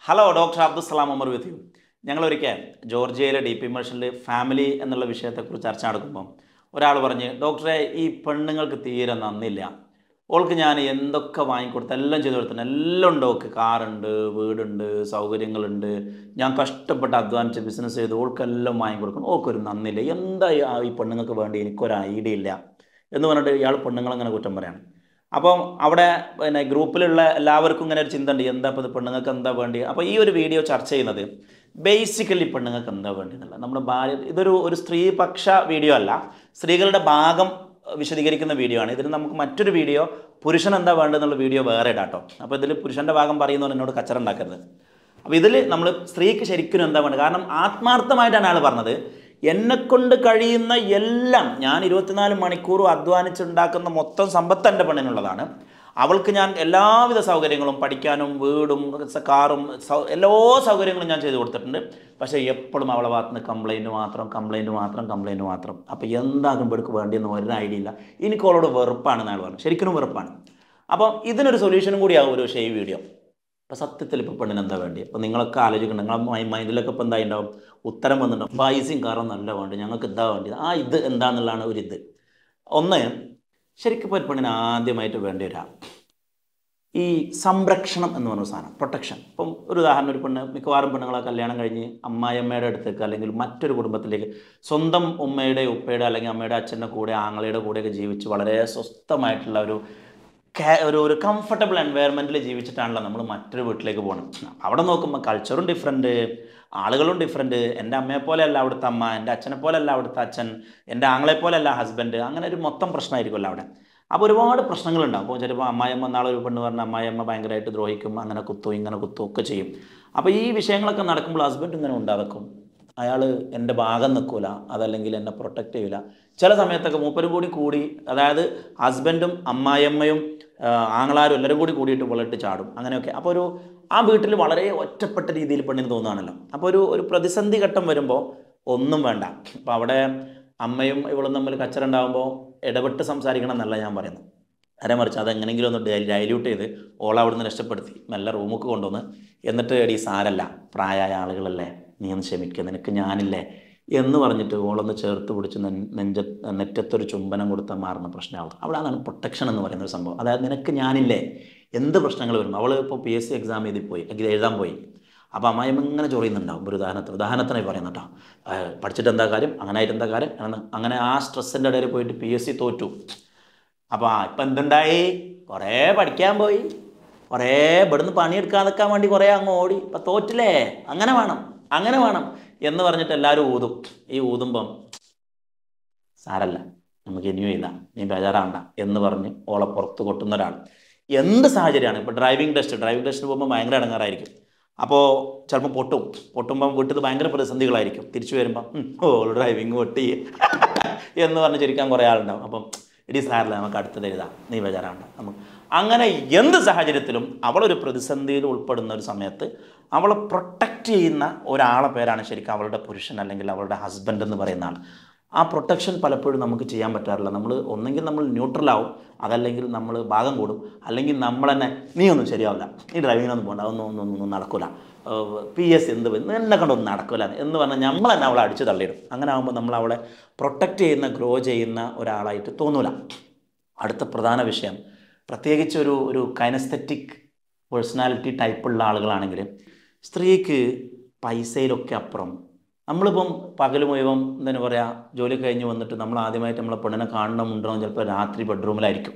Hello doctor Abdussalam Umar with you. ഞങ്ങളൊരിക്കൽ ജോർജിയയിലെ deep ഇമേഴ്ഷനിൽ ഫാമിലി എന്നുള്ള വിഷയത്തെക്കുറിച്ച് ചർച്ച നടക്കുമ്പം ഒരാൾ പറഞ്ഞ്, ഡോക്ടറെ ഈ പെണ്ണുങ്ങൾക്ക് തീരെ നന്നില്ല, ഓൾക്ക് ഞാൻ എന്തൊക്കെ വാങ്ങിക്കൊടുത്ത് എല്ലാം ചെയ്ത് കൊടുത്തിട്ടുണ്ട്, എല്ലാം ഉണ്ട്, ഓൾക്ക് കാറുണ്ട്, വീടുണ്ട്, സൗകര്യങ്ങളുണ്ട്, ഞാൻ കഷ്ടപ്പെട്ട് അധ്വാനിച്ച് ബിസിനസ് ചെയ്ത് ഓൾക്കെല്ലാം വാങ്ങിക്കൊടുക്കണം, ഓൾക്കൊരു നന്ദില്ല, എന്താ ഈ പെണ്ണുങ്ങൾക്ക് വേണ്ടി എനിക്കൊരു ഐഡിയ ഇല്ല എന്ന് പറഞ്ഞിട്ട് ഇയാൾ പെണ്ണുങ്ങളങ്ങനെ കുറ്റം പറയാണ്. അപ്പം അവിടെ പിന്നെ ഗ്രൂപ്പിലുള്ള എല്ലാവർക്കും ഇങ്ങനെ ഒരു ചിന്ത ഉണ്ട്, എന്താ ഇപ്പോൾ ഇത് പെണ്ണുങ്ങൾക്ക് എന്താ വേണ്ടി. അപ്പോൾ ഈ ഒരു വീഡിയോ ചർച്ച ചെയ്യുന്നത് ബേസിക്കലി പെണ്ണുങ്ങൾക്ക് എന്താ വേണ്ടി എന്നുള്ള നമ്മുടെ ഭാര്യ, ഇതൊരു സ്ത്രീപക്ഷ വീഡിയോ അല്ല, സ്ത്രീകളുടെ ഭാഗം വിശദീകരിക്കുന്ന വീഡിയോ ആണ്. ഇതിന് നമുക്ക് മറ്റൊരു വീഡിയോ പുരുഷൻ എന്താ വേണ്ടതെന്നുള്ള വീഡിയോ വേറെ ഇടാട്ടോ. അപ്പോൾ ഇതിൽ പുരുഷൻ്റെ ഭാഗം പറയുന്നവർ എന്നോട് കച്ചറ ഉണ്ടാക്കരുത്. അപ്പോൾ ഇതിൽ നമ്മൾ സ്ത്രീക്ക് ശരിക്കും എന്താ വേണ്ടത്, കാരണം ആത്മാർത്ഥമായിട്ടാണ് അയാൾ പറഞ്ഞത്, എന്നെക്കൊണ്ട് കഴിയുന്ന എല്ലാം ഞാൻ 24 മണിക്കൂറും അധ്വാനിച്ചുണ്ടാക്കുന്ന മൊത്തം സമ്പത്ത് എൻ്റെ പെണ്ണിനുള്ളതാണ്, അവൾക്ക് ഞാൻ എല്ലാവിധ സൗകര്യങ്ങളും, പഠിക്കാനും വീടും കാറും എല്ലാ സൗകര്യങ്ങളും ഞാൻ ചെയ്തു കൊടുത്തിട്ടുണ്ട്. പക്ഷേ എപ്പോഴും അവളെ ഭാഗത്തുനിന്ന് കംപ്ലൈൻറ്റ് മാത്രം. അപ്പോൾ എന്താകുമ്പോൾ എടുക്ക് വേണ്ടിയെന്ന് ഒരു ഐഡിയ ഇല്ല, എനിക്ക് അവളോട് വെറുപ്പാണെന്ന് അയാൾ പറഞ്ഞു. ശരിക്കും വെറുപ്പാണ്. അപ്പോൾ ഇതിനൊരു സൊല്യൂഷനും കൂടിയാവും ഒരു ഈ വീഡിയോ. അപ്പോൾ സത്യത്തിൽ ഇപ്പോൾ പെണ്ണിന് എന്താ വേണ്ടി, അപ്പോൾ നിങ്ങളൊക്കെ ആലോചിക്കണം, നിങ്ങളെ മൈൻഡിലൊക്കെ ഇപ്പോൾ എന്താ ഉണ്ടാവും, ഉത്തരം വന്നിട്ടുണ്ടാവും, പൈസയും കാറും നല്ല വേണ്ടി, ഞങ്ങൾക്ക് ഇതാ വേണ്ടി. ഇത് എന്താണെന്നുള്ളതാണ് ഒരിത്. ഒന്ന്, ശരിക്കും ഇപ്പോൾ പെണ്ണിന് ആദ്യമായിട്ട് വേണ്ടി വരാം ഈ സംരക്ഷണം എന്ന് പറഞ്ഞ സാധനം, പ്രൊട്ടക്ഷൻ. ഇപ്പം ഒരു ഉദാഹരണം, ഒരു പെണ്ണ്, മിക്കവാറും പെണ്ണുങ്ങളെ കല്യാണം കഴിഞ്ഞ് അമ്മായിയമ്മയുടെ അടുത്തേക്ക് അല്ലെങ്കിൽ മറ്റൊരു കുടുംബത്തിലേക്ക്, സ്വന്തം ഉമ്മയുടെ ഉപ്പയുടെ അല്ലെങ്കിൽ അമ്മയുടെ അച്ഛൻ്റെ കൂടെ ആങ്ങളയുടെ കൂടെയൊക്കെ ജീവിച്ച് വളരെ സ്വസ്ഥമായിട്ടുള്ള ഒരു കംഫർട്ടബിൾ എൻവയറമെൻറ്റിൽ ജീവിച്ചിട്ടാണല്ലോ നമ്മൾ മറ്റൊരു വീട്ടിലേക്ക് പോകണം. അവിടെ നോക്കുമ്പോൾ കൾച്ചറും ഡിഫറെൻറ്റ്, ആളുകളും ഡിഫറെൻറ്റ്. എൻ്റെ അമ്മയെപ്പോലെ അല്ല അവിടുത്തെ അമ്മ, എൻ്റെ അച്ഛനെ പോലെ അല്ല അവിടുത്തെ അച്ഛൻ, എൻ്റെ ആങ്ങളെപ്പോലെ അല്ല ഹസ്ബൻഡ്. അങ്ങനെ ഒരു മൊത്തം പ്രശ്നമായിരിക്കുമല്ലോ അവിടെ. അപ്പോൾ ഒരുപാട് പ്രശ്നങ്ങളുണ്ടാകും. അപ്പോൾ ചിലപ്പോൾ അമ്മായിയമ്മ, നാളെ ഒരു പെണ്ണ് പറഞ്ഞാൽ അമ്മായിയമ്മ ഭയങ്കരമായിട്ട് ദ്രോഹിക്കും, അങ്ങനെ കുത്തും ഇങ്ങനെ കുത്തും ഒക്കെ ചെയ്യും. അപ്പോൾ ഈ വിഷയങ്ങളൊക്കെ നടക്കുമ്പോൾ ഹസ്ബൻഡ് ഇങ്ങനെ ഉണ്ടാക്കും, അയാൾ എൻ്റെ ഭാഗം നിൽക്കില്ല, അതല്ലെങ്കിൽ എന്നെ പ്രൊട്ടക്റ്റ് ചെയ്യില്ല. ചില സമയത്തൊക്കെ മൂപ്പരും കൂടി, അതായത് ഹസ്ബൻഡും അമ്മായിയമ്മയും ആങ്ങളാരും എല്ലാവരും കൂടിയിട്ട് വെള്ളമിട്ട് ചാടും, അങ്ങനെയൊക്കെ. അപ്പോൾ ആ വീട്ടിൽ വളരെ ഒറ്റപ്പെട്ട രീതിയിൽ പെണ്ണിന് തോന്നുകയാണല്ലോ. അപ്പോൾ ഒരു പ്രതിസന്ധി ഘട്ടം വരുമ്പോൾ ഒന്നും വേണ്ട, അപ്പോൾ അവിടെ അമ്മയും ഇവളും തമ്മിൽ കച്ചറ ഉണ്ടാകുമ്പോൾ ഇടപെട്ട് സംസാരിക്കണം എന്നല്ല ഞാൻ പറയുന്നത്, നേരെ മറിച്ച് അതെങ്ങനെയെങ്കിലും ഒന്ന് ഡൈല്യൂട്ട് ചെയ്ത് അവിടുന്ന് രക്ഷപ്പെടുത്തി മെല്ലെ റൂമൊക്കെ കൊണ്ടുവന്ന്, എന്നിട്ട് എടി സാരല്ല, പ്രായമായ ആളുകളല്ലേ, നീ ഒന്ന് ക്ഷമിക്കുക, നിനക്ക് ഞാനില്ലേ എന്ന് പറഞ്ഞിട്ട് ഓളൊന്ന് ചേർത്ത് പിടിച്ച് നെറ്റത്തൊരു ചുംബനം കൊടുത്താൽ മാറുന്ന പ്രശ്നമാവും. അവിടെ അതാണ് പ്രൊട്ടക്ഷൻ എന്ന് പറയുന്ന ഒരു സംഭവം. അതായത് നിനക്ക് ഞാനില്ലേ, എന്ത് പ്രശ്നങ്ങൾ വരും. അവൾ ഇപ്പോൾ PSC എക്സാം എഴുതാൻ പോയി. അപ്പോൾ അമ്മായിമ്മ ഇങ്ങനെ ചൊറിയുന്നുണ്ടാവും. ഒരു ഉദാഹരണത്തിനായി പറയുന്ന കേട്ടോ, പഠിച്ചിട്ട് എന്താ കാര്യം, അങ്ങനെ ആയിട്ട് എന്താ കാര്യം, അങ്ങനെ ആ സ്ട്രെസ്സിൻ്റെ ഇടയിൽ പോയിട്ട് PSC തോറ്റു. അപ്പോൾ ഇപ്പം എന്തുണ്ടായി, കുറേ പഠിക്കാൻ പോയി, കുറേ ഇവിടുന്ന് പണിയെടുക്കാൻ നിൽക്കാൻ വേണ്ടി കുറേ അങ്ങ് ഓടി, ഇപ്പം തോറ്റില്ലേ, അങ്ങനെ വേണം എന്ന് പറഞ്ഞിട്ട് എല്ലാവരും ഊതും. ഈ ഊതുമ്പം സാരല്ല, നമുക്ക് ഇനിയും എഴുതാം, നീ ബേജാറാണ്ട എന്ന് പറഞ്ഞ് ഓളെ പുറത്ത് കൊട്ടുന്ന ഒരാൾ. എന്ത് സാഹചര്യമാണ്, ഇപ്പോൾ ഡ്രൈവിംഗ് ടെസ്റ്റിന് പോകുമ്പോൾ ഭയങ്കര ഇടങ്ങാറായിരിക്കും. അപ്പോൾ ചിലപ്പോൾ പൊട്ടുമ്പം വീട്ടിൽ ഭയങ്കര പ്രതിസന്ധികളായിരിക്കും. തിരിച്ചു വരുമ്പം ഡ്രൈവിങ് പൊട്ടി എന്ന് പറഞ്ഞ് ചിരിക്കാൻ കുറേ ആളുണ്ടാവും. അപ്പം ഇടി സാരല്ല, നമുക്ക് അടുത്തത് എഴുതാം, നീ ബേജാറാണ്ട. അങ്ങനെ എന്ത് സാഹചര്യത്തിലും അവളൊരു പ്രതിസന്ധിയിൽ ഉൾപ്പെടുന്ന ഒരു സമയത്ത് അവളെ പ്രൊട്ടക്റ്റ് ചെയ്യുന്ന ഒരാളെ പേരാണ് ശരിക്കും അവളുടെ പുരുഷൻ അല്ലെങ്കിൽ അവളുടെ ഹസ്ബൻഡ് എന്ന് പറയുന്ന ആൾ. ആ പ്രൊട്ടക്ഷൻ പലപ്പോഴും നമുക്ക് ചെയ്യാൻ പറ്റാറില്ല. ഒന്നെങ്കിൽ നമ്മൾ ന്യൂട്രലാവും, അതല്ലെങ്കിൽ നമ്മൾ ഭാഗം കൂടും, അല്ലെങ്കിൽ നമ്മൾ തന്നെ നീ ഒന്നും ശരിയാവില്ല, നീ ഡ്രൈവിങ്ങിനൊന്നും പോകണ്ട, ഒന്നും നടക്കില്ല, PSC എന്നെ കൊണ്ടൊന്നും നടക്കില്ല എന്ന് പറഞ്ഞാൽ നമ്മൾ തന്നെ അവളെ അടിച്ച് തള്ളിയിടും. അങ്ങനെ ആകുമ്പോൾ നമ്മൾ അവളെ പ്രൊട്ടക്റ്റ് ചെയ്യുന്ന, ഗ്രോ ചെയ്യുന്ന ഒരാളായിട്ട് തോന്നൂല. അടുത്ത പ്രധാന വിഷയം, പ്രത്യേകിച്ച് ഒരു കൈനസ്തെറ്റിക് പേഴ്സണാലിറ്റി ടൈപ്പുള്ള ആളുകളാണെങ്കിൽ സ്ത്രീക്ക് പൈസയിലൊക്കെ അപ്പുറം, നമ്മളിപ്പം പകൽ മുഴുവൻ എന്താ പറയുക, ജോലി കഴിഞ്ഞ് വന്നിട്ട് നമ്മൾ ആദ്യമായിട്ട് നമ്മളെ പെണ്ണിനെ കാണണമെന്നുണ്ടോ ചിലപ്പോൾ രാത്രി ബെഡ്റൂമിലായിരിക്കും.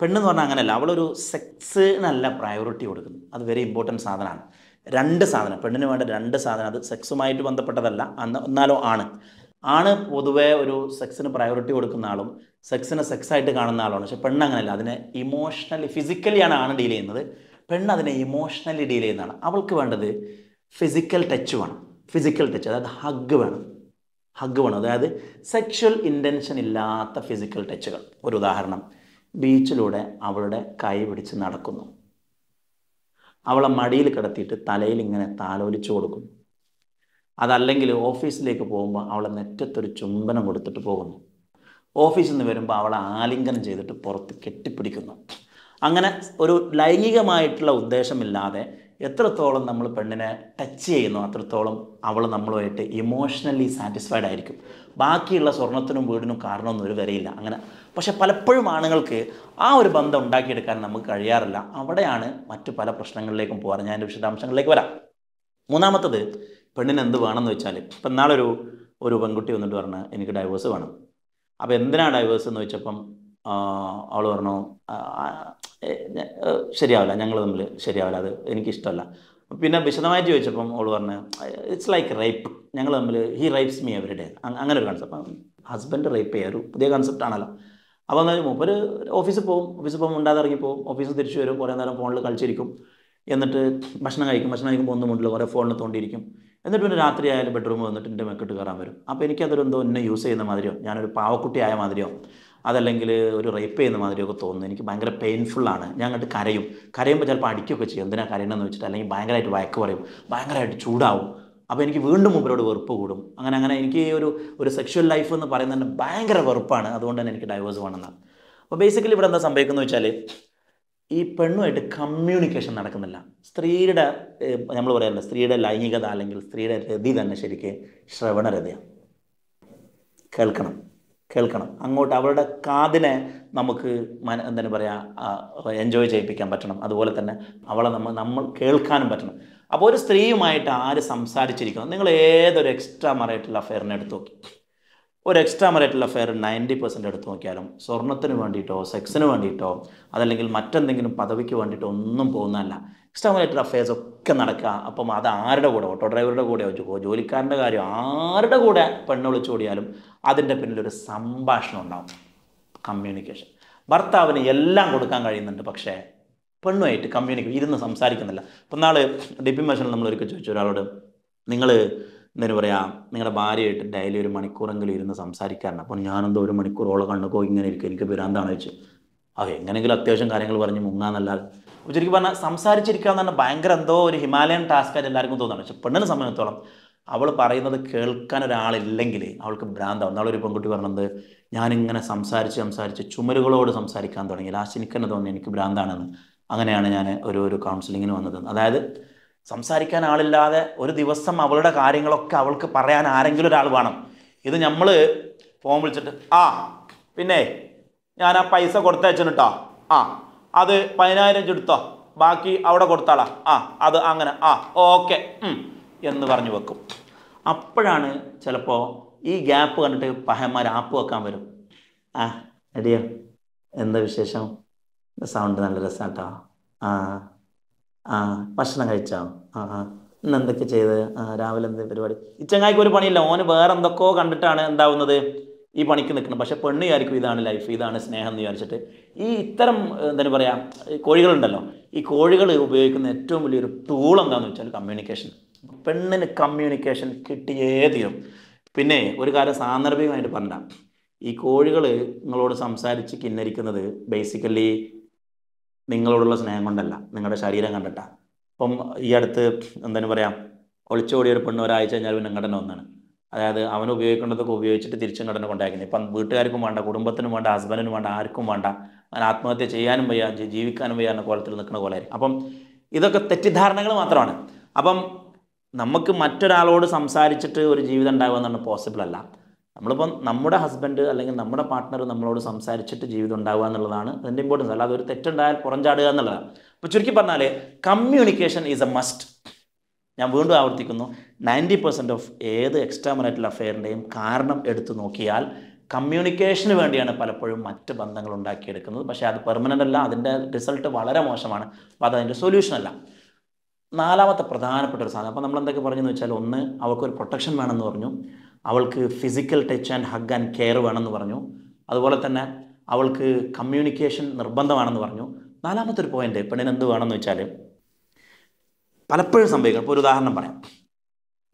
പെണ്ണെന്ന് പറഞ്ഞാൽ അങ്ങനെയല്ല, അവളൊരു സെക്സിനല്ല പ്രയോറിറ്റി കൊടുക്കുന്നത്. അത് വെരി ഇമ്പോർട്ടൻറ്റ് സാധനമാണ്. 2 സാധനം, പെണ്ണിന് വേണ്ട 2 സാധനം, അത് സെക്സുമായിട്ട് ബന്ധപ്പെട്ടതല്ല, എന്നാലോ ആണ് പൊതുവേ ഒരു സെക്സിന് പ്രയോറിറ്റി കൊടുക്കുന്ന ആളും സെക്സിനെ സെക്സായിട്ട് കാണുന്ന ആളുമാണ്. പക്ഷെ പെണ്ണ് അങ്ങനെയല്ല, അതിനെ ഇമോഷണലി, ഫിസിക്കലിയാണ് ആണ് ഡീൽ ചെയ്യുന്നത്, പെണ്ണ് അതിനെ ഇമോഷണലി ഡീൽ ചെയ്യുന്നതാണ്. അവൾക്ക് വേണ്ടത് ഫിസിക്കൽ ടച്ച് വേണം, അതായത് ഹഗ് വേണം, അതായത് സെക്ഷൽ ഇൻറ്റൻഷൻ ഇല്ലാത്ത ഫിസിക്കൽ ടച്ചുകൾ. ഒരു ഉദാഹരണം, ബീച്ചിലൂടെ അവളുടെ കൈ പിടിച്ച് നടക്കുന്നു, അവളെ മടിയിൽ കിടത്തിയിട്ട് തലയിൽ ഇങ്ങനെ താലോലിച്ചു കൊടുക്കുന്നു, അതല്ലെങ്കിൽ ഓഫീസിലേക്ക് പോകുമ്പോൾ അവളെ നെറ്റത്തൊരു ചുംബനം കൊടുത്തിട്ട് പോകുന്നു, ഓഫീസിൽ നിന്ന് വരുമ്പോൾ അവളെ ആലിംഗനം ചെയ്തിട്ട് പുറത്ത് കെട്ടിപ്പിടിക്കുന്നു. അങ്ങനെ ഒരു ലൈംഗികമായിട്ടുള്ള ഉദ്ദേശമില്ലാതെ എത്രത്തോളം നമ്മൾ പെണ്ണിനെ ടച്ച് ചെയ്യുന്നു അത്രത്തോളം അവൾ നമ്മളുമായിട്ട് ഇമോഷണലി സാറ്റിസ്ഫൈഡ് ആയിരിക്കും. ബാക്കിയുള്ള സ്വർണത്തിനും വീടിനും കാരണമൊന്നും ഒരു വരെയില്ല അങ്ങനെ. പക്ഷെ പലപ്പോഴും ആണുങ്ങൾക്ക് ആ ഒരു ബന്ധം ഉണ്ടാക്കിയെടുക്കാൻ നമുക്ക് കഴിയാറില്ല. അവിടെയാണ് മറ്റു പല പ്രശ്നങ്ങളിലേക്കും പോകാറ്. ഞാൻ എൻ്റെ വിശദാംശങ്ങളിലേക്ക് വരാം. മൂന്നാമത്തത്, പെണ്ണിന് എന്ത് വേണമെന്ന് വെച്ചാൽ, ഇപ്പം നാളൊരു പെൺകുട്ടി വന്നിട്ട് പറഞ്ഞാൽ എനിക്ക് ഡൈവേഴ്സ് വേണം. അപ്പോൾ എന്തിനാണ് ഡൈവേഴ്സ് എന്ന് ചോദിച്ചപ്പം അവൾ പറഞ്ഞു ശരിയാവില്ല, ഞങ്ങൾ തമ്മിൽ ശരിയാവില്ല, അത് എനിക്കിഷ്ടമല്ല. പിന്നെ വിശദമായിട്ട് ചോദിച്ചപ്പം അവൾ പറഞ്ഞു ഇറ്റ്സ് ലൈക്ക് റേപ്പ്, ഞങ്ങൾ തമ്മിൽ he rapes me every day, അങ്ങനെ ഒരു കൺസെപ്റ്റ്. അപ്പം ഹസ്ബൻഡ് റേപ്പ് ചെയ്യുക ഒരു പുതിയ കൺസെപ്റ്റ് ആണല്ലോ. അപ്പോൾ എന്താ മൂപ്പര് ഓഫീസിൽ പോകും ഉണ്ടാതെ ഇറങ്ങി പോകും, ഓഫീസിൽ തിരിച്ചു വരും, കുറേ നേരം ഫോണിൽ കളിച്ചിരിക്കും, എന്നിട്ട് ഭക്ഷണം കഴിക്കുമ്പോൾ ഒന്നും മുണ്ടിൽ കുറേ ഫോണിൽ തോണ്ടിയിരിക്കും. എന്നിട്ട് പിന്നെ രാത്രി ആയാലും ബെഡ്റൂമിൽ വന്നിട്ട് എൻ്റെ മെക്കിട്ട് കയറാൻ വരും. അപ്പോൾ എനിക്കതൊരു എന്തോ എന്നെ യൂസ് ചെയ്യുന്ന മാതിരിയോ ഞാനൊരു പാവക്കുട്ടി ആയ മാതിരിയോ അതല്ലെങ്കിൽ ഒരു റേപ്പ് ചെയ്യുന്ന മാതിരിയൊക്കെ തോന്നുന്നു. എനിക്ക് ഭയങ്കര പെയിൻഫുള്ളാണ്. ഞാൻ അങ്ങോട്ട് കരയുമ്പോൾ ചിലപ്പോൾ അടിക്കുകയൊക്കെ ചെയ്യും, എന്തിനാ കരയണമെന്ന് വെച്ചിട്ട്, അല്ലെങ്കിൽ ഭയങ്കരമായിട്ട് വഴക്ക് പറയും, ഭയങ്കരമായിട്ട് ചൂടാവും. അപ്പോൾ എനിക്ക് വീണ്ടും മുമ്പിലോട് വെറുപ്പ് കൂടും. അങ്ങനെ എനിക്ക് ഈ ഒരു സെക്ഷൽ ലൈഫ് എന്ന് പറയുന്നത് തന്നെ ഭയങ്കര വെറുപ്പാണ്. അതുകൊണ്ട് തന്നെ എനിക്ക് ഡൈവേഴ്സ് വേണമെന്നാണ്. അപ്പോൾ ബേസിക്കലി ഇവിടെ എന്താ സംഭവിക്കുന്നത് വെച്ചാൽ, ഈ പെണ്ണുമായിട്ട് കമ്മ്യൂണിക്കേഷൻ നടക്കുന്നില്ല. സ്ത്രീയുടെ നമ്മൾ പറയാറില്ല, സ്ത്രീയുടെ ലൈംഗികത അല്ലെങ്കിൽ സ്ത്രീയുടെ രതി തന്നെ ശരിക്കും ശ്രവണരതിയാണ്. കേൾക്കണം അങ്ങോട്ട് അവളുടെ കാതിനെ നമുക്ക് എന്താണ് പറയുക എൻജോയ് ചെയ്യിപ്പിക്കാൻ പറ്റണം. അതുപോലെ തന്നെ അവളെ നമ്മൾ കേൾക്കാനും പറ്റണം. അപ്പോൾ ഒരു സ്ത്രീയുമായിട്ട് ആര് സംസാരിച്ചിരിക്കണം, നിങ്ങൾ ഏതൊരു എക്സ്ട്രാ മറൈറ്റൽ അഫെയറിനെ എടുത്ത് നോക്കി, ഒരു എക്സ്ട്രാ മറൈറ്റൽ അഫെയർ 90% എടുത്ത് നോക്കിയാലും സ്വർണത്തിന് വേണ്ടിയിട്ടോ സെക്സിന് വേണ്ടിയിട്ടോ അതല്ലെങ്കിൽ മറ്റെന്തെങ്കിലും പദവിക്ക് വേണ്ടിയിട്ടോ ഒന്നും പോകുന്നതല്ല. എക്സ്ട്രാ മറൈറ്റൽ അഫെയർസ് ഒക്കെ നടക്കുക. അപ്പം അത് ആരുടെ കൂടെ, ഓട്ടോ ഡ്രൈവറുടെ കൂടെ, ജോലിക്കാരൻ്റെ കാര്യം, ആരുടെ കൂടെ പെണ്ണ് വിളിച്ചോടിയാലും അതിൻ്റെ പിന്നിലൊരു സംഭാഷണം ഉണ്ടാവും, കമ്മ്യൂണിക്കേഷൻ. ഭർത്താവിന് എല്ലാം കൊടുക്കാൻ കഴിയുന്നുണ്ട്, പക്ഷേ പെണ്ണുമായിട്ട് ഇരുന്ന് സംസാരിക്കുന്നില്ല. അപ്പം നാളെ ഡിപി മെഷനിൽ നമ്മളൊരിക്കൽ ചോദിച്ചു ഒരാളോട്, നിങ്ങൾ എന്താ പറയുക നിങ്ങളുടെ ഭാര്യയായിട്ട് ഡെയിലി ഒരു മണിക്കൂറെങ്കിലും ഇരുന്ന് സംസാരിക്കാറുണ്ട്. അപ്പോൾ ഞാനെന്തോ ഒരു മണിക്കൂറോളം കണ്ണുക്കോ ഇങ്ങനെ ഇരിക്കും, എനിക്ക് ഭ്രാന്താണ് വെച്ച് എങ്ങനെയെങ്കിലും അത്യാവശ്യം കാര്യങ്ങൾ പറഞ്ഞ് മുങ്ങാന്നല്ലാതെ. ശരിക്കും പറഞ്ഞാൽ സംസാരിച്ചിരിക്കുക എന്ന് പറഞ്ഞാൽ ഭയങ്കര എന്തോ ഒരു ഹിമാലയൻ ടാസ്ക്കായിട്ട് എല്ലാവർക്കും തോന്നുന്നു. പക്ഷെ പെണ്ണിനെ സംബന്ധിച്ചിടത്തോളം അവൾ പറയുന്നത് കേൾക്കാൻ ഒരാളില്ലെങ്കിൽ അവൾക്ക് ഭ്രാന്താവും. നാളൊരു പെൺകുട്ടി പറഞ്ഞത്, ഞാനിങ്ങനെ സംസാരിച്ച് ചുമരുകളോട് സംസാരിക്കാൻ തുടങ്ങി, ലാസ്റ്റ് എനിക്ക് തന്നെ തോന്നി എനിക്ക് ഭ്രാന്താണെന്ന്. അങ്ങനെയാണ് ഞാൻ ഒരു കൗൺസിലിങ്ങിന് വന്നത്. അതായത് സംസാരിക്കാൻ ആളില്ലാതെ ഒരു ദിവസം അവളുടെ കാര്യങ്ങളൊക്കെ അവൾക്ക് പറയാൻ ആരെങ്കിലും ഒരാൾ വേണം. ഇത് നമ്മൾ ഫോൺ വിളിച്ചിട്ട് പിന്നെ ഞാൻ ആ പൈസ കൊടുത്തയച്ചു കേട്ടോ, അത് 10,000 എടുത്തോ, ബാക്കി അവിടെ കൊടുത്താളാ, അത് അങ്ങനെ ഓക്കെ എന്ന് പറഞ്ഞു വെക്കും. അപ്പോഴാണ് ചിലപ്പോൾ ഈ ഗ്യാപ്പ് കണ്ടിട്ട് പഹന്മാർ ആപ്പ് വെക്കാൻ വരും. എടിയോ എന്താ വിശേഷം, സൗണ്ട് നല്ല രസാട്ടോ, ഭക്ഷണം കഴിച്ചോ, ഇന്ന് എന്തൊക്കെ ചെയ്ത്, രാവിലെ എന്ത് പരിപാടി. ഈ ചങ്ങായിക്ക് ഒരു പണിയില്ല, ഓന് വേറെ എന്തൊക്കെയോ കണ്ടിട്ടാണ് എന്താവുന്നത് ഈ പണിക്ക് നിൽക്കണം. പക്ഷെ പെണ്ണ് വിചാരിക്കും ഇതാണ് ലൈഫ്, ഇതാണ് സ്നേഹം എന്ന് വിചാരിച്ചിട്ട് ഈ ഇത്തരം എന്താണ് പറയുക കോഴികളുണ്ടല്ലോ, ഈ കോഴികൾ ഉപയോഗിക്കുന്ന ഏറ്റവും വലിയൊരു ടൂൾ എന്താണെന്ന് വെച്ചാൽ കമ്മ്യൂണിക്കേഷൻ. പെണ്ണിന് കമ്മ്യൂണിക്കേഷൻ കിട്ടിയേ തീരും. പിന്നെ ഒരു കാര്യം സാന്ദർഭികമായിട്ട് പറഞ്ഞാൽ, ഈ കോഴികൾ നിങ്ങളോട് സംസാരിച്ച് കിന്നരിക്കുന്നത് ബേസിക്കലി നിങ്ങളോടുള്ള സ്നേഹം കൊണ്ടല്ല, നിങ്ങളുടെ ശരീരം കണ്ടിട്ടാണ്. അപ്പം ഈ അടുത്ത് എന്താണ് പറയുക ഒളിച്ചോടിയൊരു പെണ്ണ് ഒരാഴ്ച കഴിഞ്ഞാൽ പിന്നെ ഇങ്ങടനെ ഒന്നാണ്. അതായത് അവൻ ഉപയോഗിക്കേണ്ടതൊക്കെ ഉപയോഗിച്ചിട്ട് തിരിച്ചും കടനെ കൊണ്ടാക്കുന്നത്. ഇപ്പം വീട്ടുകാർക്കും വേണ്ട, കുടുംബത്തിനും വേണ്ട, ഹസ്ബൻഡിനും വേണ്ട, ആർക്കും വേണ്ട, അങ്ങനെ ആത്മഹത്യ ചെയ്യാനും വയ്യ, ജീവിക്കാനും വയ്യ എന്ന കോലത്തിൽ നിൽക്കുന്ന പോലെയായിരിക്കും. അപ്പം ഇതൊക്കെ തെറ്റിദ്ധാരണകൾ മാത്രമാണ്. അപ്പം നമുക്ക് മറ്റൊരാളോട് സംസാരിച്ചിട്ട് ഒരു ജീവിതം ഉണ്ടാകുക എന്നാണ് പോസിബിൾ അല്ല. നമ്മളിപ്പം നമ്മുടെ ഹസ്ബൻഡ് അല്ലെങ്കിൽ നമ്മുടെ പാർട്ട്ണർ നമ്മളോട് സംസാരിച്ചിട്ട് ജീവിതം ഉണ്ടാവുക എന്നുള്ളതാണ് അതിൻ്റെ ഇമ്പോർട്ടൻസ്. അല്ലാതെ ഒരു തെറ്റുണ്ടായാൽ പുറംചാടുക എന്നുള്ളതാണ്. അപ്പോൾ ചുരുക്കി പറഞ്ഞാൽ കമ്മ്യൂണിക്കേഷൻ ഈസ് എ മസ്റ്റ്. ഞാൻ വീണ്ടും ആവർത്തിക്കുന്നു, 90% ഓഫ് ഏത് എക്സ്ട്രാ മറൈറ്റൽ അഫെയറിൻ്റെയും കാരണം എടുത്തു നോക്കിയാൽ കമ്മ്യൂണിക്കേഷന് വേണ്ടിയാണ് പലപ്പോഴും മറ്റ് ബന്ധങ്ങൾ ഉണ്ടാക്കിയെടുക്കുന്നത്. പക്ഷേ അത് പെർമനൻ്റ് അല്ല, അതിൻ്റെ റിസൾട്ട് വളരെ മോശമാണ്. അപ്പോൾ അതതിൻ്റെ സൊല്യൂഷൻ അല്ല. നാലാമത്തെ പ്രധാനപ്പെട്ട ഒരു സാധനം, അപ്പോൾ നമ്മൾ എന്തൊക്കെ പറഞ്ഞെന്ന് വെച്ചാൽ, ഒന്ന് അവൾക്കൊരു പ്രൊട്ടക്ഷൻ വേണമെന്ന് പറഞ്ഞു, അവൾക്ക് physical touch and hug and care വേണമെന്ന് പറഞ്ഞു, അതുപോലെ തന്നെ അവൾക്ക് കമ്മ്യൂണിക്കേഷൻ നിർബന്ധമാണെന്ന് പറഞ്ഞു. നാലാമത്തെ ഒരു പോയിന്റ് പെണ്ണിന് എന്ത് വേണമെന്ന് വെച്ചാൽ, പലപ്പോഴും സംഭവിക്കണം. ഇപ്പോൾ ഒരു ഉദാഹരണം പറയാം.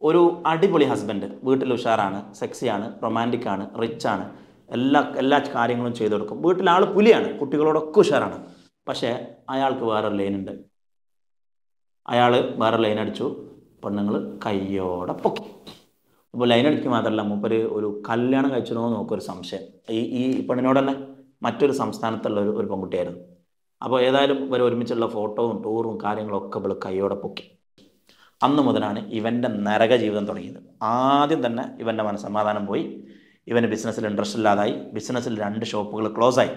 ഒരു അടിപൊളി ഹസ്ബൻഡ്, വീട്ടിൽ ഉഷാറാണ്, സെക്സിയാണ്, റൊമാൻറ്റിക്കാണ്, റിച്ചാണ്, എല്ലാ കാര്യങ്ങളും ചെയ്തു കൊടുക്കും, വീട്ടിലാൾ പുലിയാണ്, കുട്ടികളോടൊക്കെ ഉഷാറാണ്. പക്ഷേ അയാൾക്ക് വേറൊരു ലൈനുണ്ട്. അയാൾ വേറെ ലൈൻ അടിച്ചു, പെണ്ണുങ്ങൾ കയ്യോടെ പൊക്കി. അപ്പോൾ ലൈൻ അടിക്കുക മാത്രമല്ല, മൂപ്പര് ഒരു കല്യാണം കഴിച്ചോ നോക്കൊരു സംശയം. ഈ പെണ്ണിനോട് തന്നെ മറ്റൊരു സംസ്ഥാനത്തുള്ള ഒരു പെൺകുട്ടിയായിരുന്നു. അപ്പോൾ ഏതായാലും ഇവർ ഒരുമിച്ചുള്ള ഫോട്ടോവും ടൂറും കാര്യങ്ങളൊക്കെ ഇവൾ കൈയോടെ പൊക്കി. അന്ന് മുതലാണ് ഇവൻ്റെ നരക ജീവിതം തുടങ്ങിയത്. ആദ്യം തന്നെ ഇവൻ്റെ മനസ്സമാധാനം പോയി, ഇവന് ബിസിനസ്സിൽ ഇൻട്രസ്റ്റ് ഇല്ലാതായി, ബിസിനസ്സിൽ 2 ഷോപ്പുകൾ ക്ലോസായി.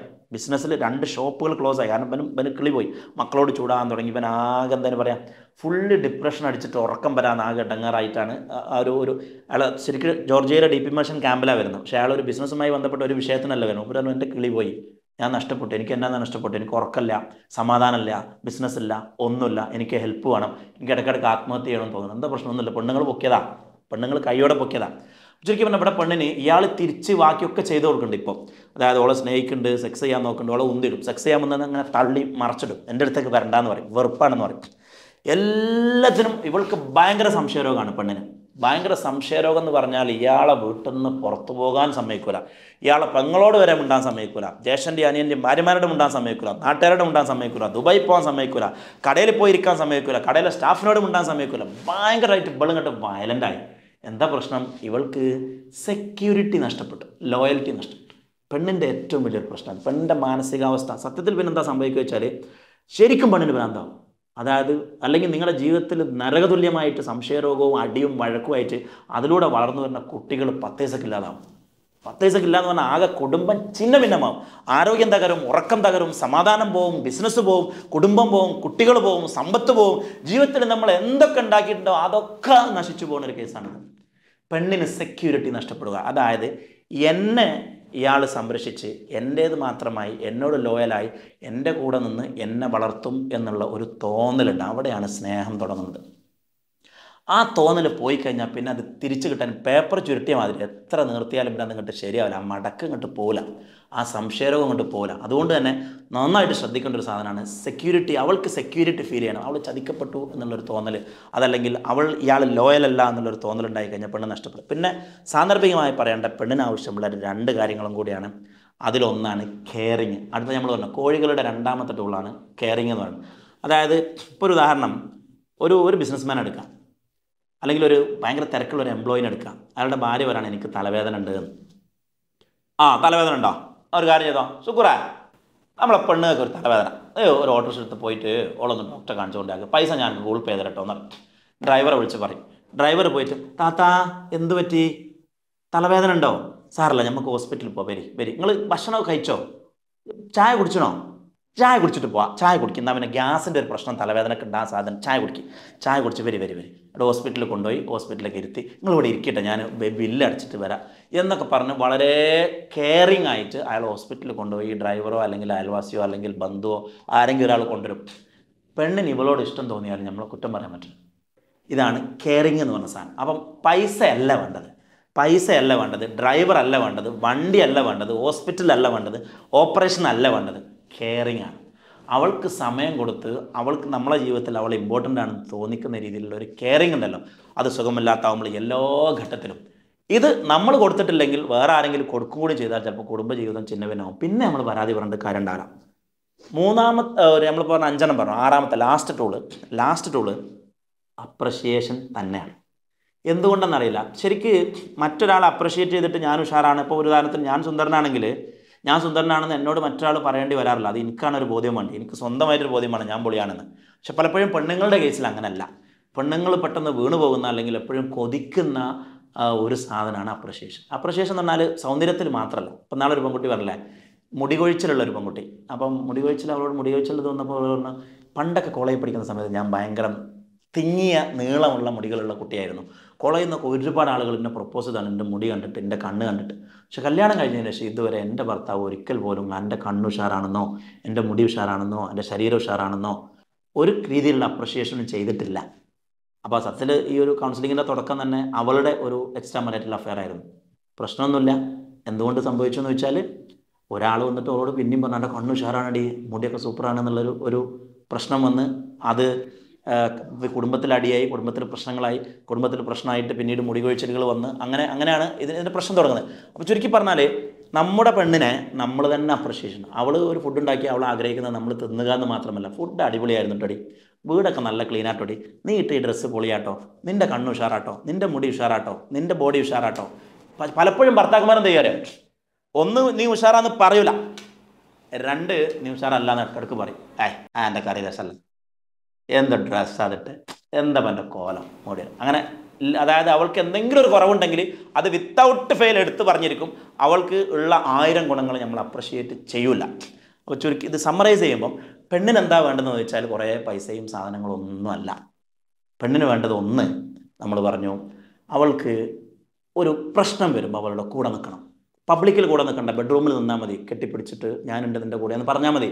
കാരണം ഇവന് കിളി പോയി, മക്കളോട് ചൂടാകാൻ തുടങ്ങി. ഇവൻ ആകെ എന്തായാലും പറയാം, ഫുള്ള് ഡിപ്രഷൻ അടിച്ചിട്ട് ഉറക്കം വരാൻ ആകെ ഇടങ്ങാറായിട്ടാണ് അയാൾ ശരിക്കും ജോർജിയയിലെ ഡീപ്പ് ഇമേഴ്ഷൻ ക്യാമ്പിലാണ് വരുന്നത്. പക്ഷേ അയാൾ ഒരു ബിസിനസ്സുമായി ബന്ധപ്പെട്ട ഒരു വിഷയത്തിനല്ല വരുന്നത്. അപ്പോൾ എൻ്റെ കിളി പോയി, ഞാൻ നഷ്ടപ്പെട്ടു, എനിക്ക് എന്നാ നഷ്ടപ്പെട്ടു, എനിക്ക് ഉറക്കമില്ല, സമാധാനമില്ല, ബിസിനസ്സില്ല, ഒന്നുമില്ല, എനിക്ക് ഹെൽപ്പ് വേണം, എനിക്ക് ഇടയ്ക്കിടയ്ക്ക് ആത്മഹത്യ ചെയ്യണമെന്ന് തോന്നുന്നു. എന്താ പ്രശ്നമൊന്നുമില്ല, പെണ്ണുങ്ങൾ കൈയോടെ പൊക്കിയതാ. ശരിക്കും പറഞ്ഞാൽ ഇവിടെ പെണ്ണിന് ഇയാൾ തിരിച്ച് ബാക്കിയൊക്കെ ചെയ്ത് കൊടുക്കുന്നുണ്ട്. ഇപ്പോൾ അതായത് ഓളെ സ്നേഹിക്കുന്നുണ്ട്, സെക്സ് ചെയ്യാൻ നോക്കുന്നുണ്ട്, ഓളെ ഉന്തിടും, സെക്സ് ചെയ്യാൻ വന്നത് അങ്ങനെ തള്ളി മറച്ചിടും, എൻ്റെ അടുത്തേക്ക് വരണ്ടാന്ന് പറയും, വെറുപ്പാണെന്ന് പറയും. എല്ലാത്തിനും ഇവൾക്ക് ഭയങ്കര സംശയരോഗമാണ്. പെണ്ണിന് ഭയങ്കര സംശയരോഗം എന്ന് പറഞ്ഞാൽ ഇയാളെ വീട്ടിൽ നിന്ന് പുറത്തു പോകാൻ സമ്മതിക്കൂല, ഇയാളെ പെങ്ങളോട് വരെ മിണ്ടാൻ സമ്മതിക്കൂല, ജ്യേഷ്ഠൻ്റെ അനിയൻ്റെ ഭാര്യമാരോട് മിണ്ടാൻ സമ്മതിക്കൂല, നാട്ടുകാരോട് മിണ്ടാൻ സമ്മതിക്കൂല, ദുബായി പോകാൻ സമ്മതിക്കൂല, കടയിൽ പോയിരിക്കാൻ സമ്മതിക്കൂല, കടയിലെ സ്റ്റാഫിനോട് മിണ്ടാൻ സമ്മതിക്കൂല. ഭയങ്കരമായിട്ട് ഇവളിങ്ങോട്ട് വയലൻ്റായി. എന്താ പ്രശ്നം? ഇവൾക്ക് സെക്യൂരിറ്റി നഷ്ടപ്പെട്ടു, ലോയൽറ്റി നഷ്ടപ്പെട്ടു. പെണ്ണിൻ്റെ ഏറ്റവും വലിയൊരു പ്രശ്നം പെണ്ണിൻ്റെ മാനസികാവസ്ഥ. സത്യത്തിൽ പിന്നെന്താ സംഭവിക്കുക വെച്ചാൽ ശരിക്കും പെണ്ണിന് ഭ്രാന്താവും. അതായത് അല്ലെങ്കിൽ നിങ്ങളുടെ ജീവിതത്തിൽ നരകതുല്യമായിട്ട് സംശയരോഗവും അടിയും വഴക്കുമായിട്ട് അതിലൂടെ വളർന്നു വരുന്ന കുട്ടികൾ 10 പൈസക്കില്ലാതാവും. 10 പൈസക്കില്ലാന്ന് പറഞ്ഞാൽ ആകെ കുടുംബം ചിന്ന ഭിന്നമാവും. ആരോഗ്യം തകരും, ഉറക്കം തകരും, സമാധാനം പോവും, ബിസിനസ് പോവും, കുടുംബം പോവും, കുട്ടികൾ പോവും, സമ്പത്ത് പോവും. ജീവിതത്തിൽ നമ്മൾ എന്തൊക്കെ ഉണ്ടാക്കിയിട്ടുണ്ടോ അതൊക്കെ നശിച്ചു പോകുന്ന ഒരു കേസാണിത്. പെണ്ണിന് സെക്യൂരിറ്റി നഷ്ടപ്പെടുക. അതായത് എന്നെ ഇയാൾ സംരക്ഷിച്ച് എൻ്റേത് മാത്രമായി, എന്നോട് ലോയലായി, എൻ്റെ കൂടെ നിന്ന് എന്നെ വളർത്തും എന്നുള്ള ഒരു തോന്നലുണ്ട്. അവിടെയാണ് സ്നേഹം തുടങ്ങുന്നത്. ആ തോന്നൽ പോയി കഴിഞ്ഞാൽ പിന്നെ അത് തിരിച്ചു കിട്ടാൻ പേപ്പർ ചുരുട്ടിയ മാതിരി എത്ര നിർത്തിയാലും പിന്നെ അത് ഇങ്ങോട്ട് ശരിയാവില്ല, ആ മടക്ക് ഇങ്ങോട്ട് പോകില്ല, ആ സംശയരോഗം ഇങ്ങോട്ട് പോകില്ല. അതുകൊണ്ട് തന്നെ നന്നായിട്ട് ശ്രദ്ധിക്കേണ്ട ഒരു സാധനമാണ് സെക്യൂരിറ്റി. അവൾക്ക് സെക്യൂരിറ്റി ഫീൽ ചെയ്യണം. അവൾ ചതിക്കപ്പെട്ടു എന്നുള്ളൊരു തോന്നൽ, അതല്ലെങ്കിൽ ഇയാൾ ലോയലല്ല എന്നുള്ളൊരു തോന്നലുണ്ടായി കഴിഞ്ഞാൽ പെണ്ണ് നഷ്ടപ്പെടും. പിന്നെ സാന്ദർഭികമായി പറയേണ്ട പെണ്ണിന് ആവശ്യമുള്ള 2 കാര്യങ്ങളും കൂടിയാണ്. അതിലൊന്നാണ് കെയറിങ്. അടുത്ത നമ്മൾ പറഞ്ഞു കോഴികളുടെ 2ാമത്തെ ടൂളാണ് കെയറിങ് എന്ന് പറയുന്നത്. അതായത് ഇപ്പോൾ ഒരു ഉദാഹരണം, ഒരു ബിസിനസ്മാൻ എടുക്കാം, അല്ലെങ്കിൽ ഒരു ഭയങ്കര തിരക്കുള്ള ഒരു എംപ്ലോയിനെ എടുക്കാം. അയാളുടെ ഭാര്യ പറയാണ് എനിക്ക് തലവേദന ഉണ്ട് എന്ന്. തലവേദന ഉണ്ടോ? ഒരു കാര്യം ചെയ്തോ സുക്കുറ, നമ്മളെ പെണ്ണുങ്ങൾക്ക് ഒരു തലവേദന, ഒരു ഓട്ടോറിക്ഷ എടുത്ത് പോയിട്ട് ഓളൊന്ന് ഡോക്ടറെ കാണിച്ചുകൊണ്ടാക്കുക, പൈസ ഞാൻ ഗൂഗിൾ പേ തരട്ടോ എന്ന് പറയും. ഡ്രൈവറെ വിളിച്ച് പറയും. ഡ്രൈവർ പോയിട്ട് താത്താ എന്ത് പറ്റി, തലവേദന ഉണ്ടോ? സാറല്ല, നമുക്ക് ഹോസ്പിറ്റലിൽ പോവാം, വരി നിങ്ങൾ ഭക്ഷണമൊക്കെ കഴിച്ചോ, ചായ കുടിച്ചണോ? ചായ കുടിച്ചിട്ട് പോവാം. ചായ കുടിക്കുന്ന പിന്നെ ഗ്യാസിൻ്റെ ഒരു പ്രശ്നം തലവേദനക്ക് ഉണ്ടാകാൻ സാധനം, ചായ കുടിച്ച് വരി ഇവിടെ ഹോസ്പിറ്റലിൽ കൊണ്ടുപോയി ഹോസ്പിറ്റലിലേക്ക് ഇരുത്തി, നിങ്ങളിവിടെ ഇരിക്കട്ടെ, ഞാൻ ബില്ല് അടിച്ചിട്ട് വരാം എന്നൊക്കെ പറഞ്ഞ് വളരെ കെയറിങ് ആയിട്ട് അയാൾ ഹോസ്പിറ്റലിൽ കൊണ്ടുപോയി ഡ്രൈവറോ അല്ലെങ്കിൽ അയൽവാസിയോ അല്ലെങ്കിൽ ബന്ധുവോ ആരെങ്കിലും ഒരാൾ കൊണ്ടുവരും. പെണ്ണിന് ഇവളോട് ഇഷ്ടം തോന്നിയാലും നമ്മളെ കുറ്റം പറയാൻ പറ്റില്ല. ഇതാണ് കെയറിങ് എന്ന് പറഞ്ഞ സാധനം. അപ്പം പൈസ അല്ല വേണ്ടത്, ഡ്രൈവർ അല്ല വേണ്ടത്, വണ്ടി അല്ല വേണ്ടത്, ഹോസ്പിറ്റലല്ല വേണ്ടത്, ഓപ്പറേഷൻ അല്ല വേണ്ടത്, കെയറിങ് ആണ്. അവൾക്ക് സമയം കൊടുത്ത് അവൾക്ക് നമ്മളെ ജീവിതത്തിൽ അവൾ ഇമ്പോർട്ടൻ്റ് ആണെന്ന് തോന്നിക്കുന്ന രീതിയിലുള്ള ഒരു കെയറിങ് ഉണ്ടല്ലോ, അത് സുഖമില്ലാത്താവുമ്പോൾ എല്ലാ ഘട്ടത്തിലും ഇത് നമ്മൾ കൊടുത്തിട്ടില്ലെങ്കിൽ വേറെ ആരെങ്കിലും കൊടുക്കും കൂടി ചെയ്താൽ ചിലപ്പോൾ കുടുംബജീവിതം ചിന്നഭിന്നാവും. പിന്നെ നമ്മൾ പരാതി പറഞ്ഞിട്ട് കാര്യം ഉണ്ടാകാം. നമ്മൾ പറഞ്ഞ 5 പറഞ്ഞു. 6ാമത്തെ ലാസ്റ്റ് ടൂള് അപ്രിഷിയേഷൻ തന്നെയാണ്. എന്തുകൊണ്ടെന്നറിയില്ല, ശരിക്ക് മറ്റൊരാൾ അപ്രിഷിയേറ്റ് ചെയ്തിട്ട് ഞാൻ ഉഷാറാണ്. ഇപ്പോൾ ഒരു ഉദാഹരണത്തിന് ഞാൻ സുന്ദരനാണെന്ന് എന്നോട് മറ്റൊരാൾ പറയേണ്ടി വരാറില്ല. അത് എനിക്കാണ് ഒരു ബോധ്യം വേണ്ടി, എനിക്ക് സ്വന്തമായിട്ടൊരു ബോധ്യമാണ് ഞാൻ പൊളിയാണെന്ന്. പക്ഷെ പലപ്പോഴും പെണ്ണുങ്ങളുടെ കേസിൽ അങ്ങനല്ല. പെണ്ണുങ്ങൾ പെട്ടെന്ന് വീണു പോകുന്ന അല്ലെങ്കിൽ എപ്പോഴും കൊതിക്കുന്ന ഒരു സാധനമാണ് അപ്രിഷിയേഷൻ എന്ന് പറഞ്ഞാൽ സൗന്ദര്യത്തിൽ മാത്രമല്ല. ഇപ്പം നാളെ ഒരു പെൺകുട്ടി പറഞ്ഞില്ലേ, മുടികൊഴിച്ചിലുള്ള ഒരു പെൺകുട്ടി. അപ്പം അവളോട് മുടികൊഴിച്ചിൽ തോന്നുമ്പോൾ പറഞ്ഞു, പണ്ടൊക്കെ കോളേജിൽ പഠിക്കുന്ന സമയത്ത് ഞാൻ ഭയങ്കര തിങ്ങിയ നീളമുള്ള മുടികളുള്ള കുട്ടിയായിരുന്നു. കോളേജിൽ നിന്നൊക്കെ ഒരുപാട് ആളുകൾ എന്നെ പ്രപ്പോസ് ചെയ്താണ് എൻ്റെ മുടി കണ്ടിട്ട്, എൻ്റെ കണ്ണ് കണ്ടിട്ട്. പക്ഷെ കല്യാണം കഴിഞ്ഞതിന് ശേഷം ഇതുവരെ എൻ്റെ ഭർത്താവ് ഒരിക്കൽ പോലും എൻ്റെ കണ്ണ് ഉഷാറാണെന്നോ എൻ്റെ മുടി ഉഷാറാണെന്നോ എൻ്റെ ശരീരം ഉഷാറാണെന്നോ ഒരു രീതിയിലുള്ള അപ്രിഷിയേഷനും ചെയ്തിട്ടില്ല. അപ്പോൾ സത്യത്തിൽ ഈ ഒരു കൗൺസിലിങ്ങിൻ്റെ തുടക്കം തന്നെ അവളുടെ ഒരു എക്സ്ട്രാ മാരിറ്റൽ അഫെയർ ആയിരുന്നു. പ്രശ്നമൊന്നുമില്ല. എന്തുകൊണ്ട് സംഭവിച്ചു എന്ന് വെച്ചാൽ ഒരാൾ വന്നിട്ട് അവളോട് പിന്നെയും പറഞ്ഞു എൻ്റെ കണ്ണ് ഉഷാറാണടി, മുടിയൊക്കെ സൂപ്പറാണെന്നുള്ളൊരു പ്രശ്നം വന്ന് അത് കുടുംബത്തിൽ അടിയായി, കുടുംബത്തിൽ പ്രശ്നമായിട്ട് പിന്നീട് മുടികൊഴിച്ചിലുകൾ വന്ന് അങ്ങനെയാണ് ഇതിൻ്റെ പ്രശ്നം തുടങ്ങുന്നത്. അപ്പോൾ ചുരുക്കി പറഞ്ഞാൽ നമ്മുടെ പെണ്ണിനെ നമ്മൾ തന്നെ അപ്രിഷിയേഷൻ. അവൾ ഒരു ഫുഡ് ഉണ്ടാക്കി അവൾ ആഗ്രഹിക്കുന്നത് നമ്മൾ തിന്നുക എന്ന് മാത്രമല്ല, ഫുഡ് അടിപൊളിയായിരുന്നു ടോടി, വീടൊക്കെ നല്ല ക്ലീനാട്ടോടി, നീ ഇട്ട ഈ ഡ്രസ്സ് പൊളിയാട്ടോ, നിൻ്റെ കണ്ണ് ഉഷാറാട്ടോ, നിൻ്റെ മുടി ഉഷാറാട്ടോ, നിൻ്റെ ബോഡി ഉഷാറാട്ടോ. പലപ്പോഴും ഭർത്താക്കന്മാരെന്ത് ചെയ്യാറ്, ഒന്ന് നീ ഉഷാറാന്ന് പറയൂല, രണ്ട് നിമിഷാറല്ല എന്ന് ഇടയ്ക്കിടയ്ക്ക് പറയും. എൻ്റെ കറി രസമല്ല, എന്താ ഡ്രസ്സ് അതിട്ട്, എന്താ എൻ്റെ കോലം മോടിയാണ്, അങ്ങനെ. അതായത് അവൾക്ക് എന്തെങ്കിലും ഒരു കുറവുണ്ടെങ്കിൽ അത് വിത്തൗട്ട് ഫെയിൽ എടുത്ത് പറഞ്ഞിരിക്കും. അവൾക്ക് ഉള്ള 1000 ഗുണങ്ങൾ നമ്മൾ അപ്രിഷിയേറ്റ് ചെയ്യൂല. അപ്പോൾ ചുരുക്കി ഇത് സമ്മറൈസ് ചെയ്യുമ്പം പെണ്ണിന് എന്താ വേണ്ടതെന്ന് ചോദിച്ചാൽ കുറേ പൈസയും സാധനങ്ങളും ഒന്നുമല്ല. പെണ്ണിന് വേണ്ടത് ഒന്ന്, നമ്മൾ പറഞ്ഞു, അവൾക്ക് ഒരു പ്രശ്നം വരുമ്പോൾ അവളുടെ കൂടെ നിൽക്കണം. പബ്ലിക്കിൽ കൂടെ നിൽക്കണ്ട, ബെഡ്റൂമിൽ നിന്നാൽ മതി, കെട്ടിപ്പിടിച്ചിട്ട് ഞാനുണ്ട് നിൻ്റെ കൂടെ എന്ന് പറഞ്ഞാൽ മതി.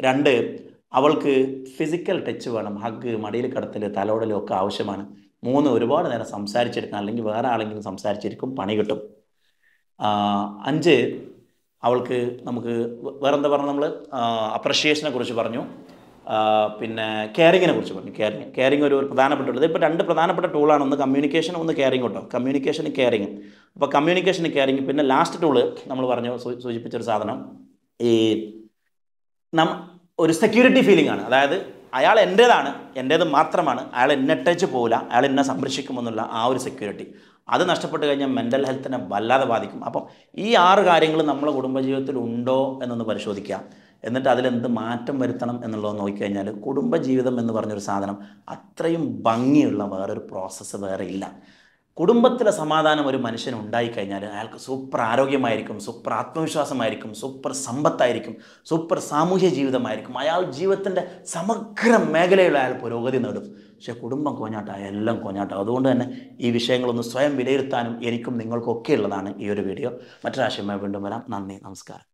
2, അവൾക്ക് ഫിസിക്കൽ ടച്ച് വേണം, ഹഗ്, മടിയിൽ കിടത്തൽ, തലോടലും ഒക്കെ ആവശ്യമാണ്. 3, ഒരുപാട് നേരം സംസാരിച്ചിരിക്കണം, അല്ലെങ്കിൽ വേറെ ആളെങ്കിലും സംസാരിച്ചിരിക്കും, പണി കിട്ടും. 5, അവൾക്ക് നമുക്ക് വേറെന്താ പറഞ്ഞു, നമ്മൾ അപ്രിഷിയേഷനെ കുറിച്ച് പറഞ്ഞു, പിന്നെ കെയറിങ്ങിനെ കുറിച്ച് പറഞ്ഞു. കെയറിങ് ഒരു പ്രധാനപ്പെട്ട, ഇതിപ്പോൾ 2 പ്രധാനപ്പെട്ട ടൂളാണ്, ഒന്ന് കമ്മ്യൂണിക്കേഷൻ, ഒന്ന് കെയറിങ് കേട്ടോ. Communication, caring. അപ്പോൾ കമ്മ്യൂണിക്കേഷൻ, കെയറിങ്. പിന്നെ ലാസ്റ്റ് ടൂള് നമ്മൾ പറഞ്ഞു, സൂചിപ്പിച്ചൊരു സാധനം, ഈ ഒരു സെക്യൂരിറ്റി ഫീലിംഗ് ആണ്. അതായത് അയാൾ എൻ്റേതാണ്, എൻ്റേത് മാത്രമാണ്, അയാൾ എന്നെ ടച്ച് പോകില്ല, അയാൾ എന്നെ സംരക്ഷിക്കുമെന്നുള്ള ആ ഒരു സെക്യൂരിറ്റി, അത് നഷ്ടപ്പെട്ട് കഴിഞ്ഞാൽ മെൻ്റൽ ഹെൽത്തിനെ വല്ലാതെ ബാധിക്കും. അപ്പം ഈ 6 കാര്യങ്ങൾ നമ്മളെ കുടുംബജീവിതത്തിൽ ഉണ്ടോ എന്നൊന്ന് പരിശോധിക്കാം. എന്നിട്ട് അതിലെന്ത് മാറ്റം വരുത്തണം എന്നുള്ളത് നോക്കിക്കഴിഞ്ഞാൽ കുടുംബജീവിതം എന്ന് പറഞ്ഞൊരു സാധനം അത്രയും ഭംഗിയുള്ള വേറൊരു പ്രോസസ്സ് വേറെ ഇല്ല. കുടുംബത്തിലെ സമാധാനം ഒരു മനുഷ്യന് ഉണ്ടായിക്കഴിഞ്ഞാൽ അയാൾക്ക് സൂപ്പർ ആരോഗ്യമായിരിക്കും, സൂപ്പർ ആത്മവിശ്വാസമായിരിക്കും, സൂപ്പർ സമ്പത്തായിരിക്കും, സൂപ്പർ സാമൂഹ്യ ജീവിതമായിരിക്കും. അയാൾ ജീവിതത്തിൻ്റെ സമഗ്ര മേഖലയിൽ അയാൾ പുരോഗതി നേടും. പക്ഷേ കുടുംബം കോഞ്ഞാട്ടം, എല്ലാം കോഞ്ഞാട്ടം. അതുകൊണ്ട് തന്നെ ഈ വിഷയങ്ങളൊന്ന് സ്വയം വിലയിരുത്താനും എനിക്കും നിങ്ങൾക്കൊക്കെ ഉള്ളതാണ് ഈ ഒരു വീഡിയോ. മറ്റൊരാശയമായി വീണ്ടും വരാം. നന്ദി, നമസ്കാരം.